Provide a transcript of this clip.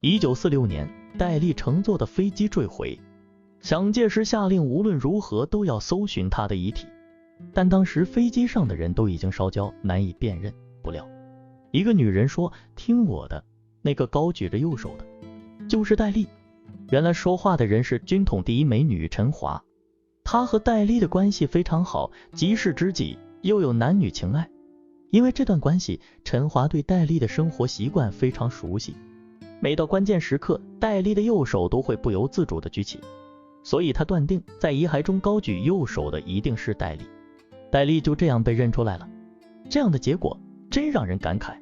1946年，戴笠乘坐的飞机坠毁，蒋介石下令无论如何都要搜寻他的遗体，但当时飞机上的人都已经烧焦，难以辨认。不料，一个女人说：“听我的，那个高举着右手的，就是戴笠。”原来说话的人是军统第一美女陈华，她和戴笠的关系非常好，即是知己，又有男女情爱。因为这段关系，陈华对戴笠的生活习惯非常熟悉，每到关键时刻，戴笠的右手都会不由自主地举起，所以他断定在遗骸中高举右手的一定是戴笠。戴笠就这样被认出来了，这样的结果真让人感慨。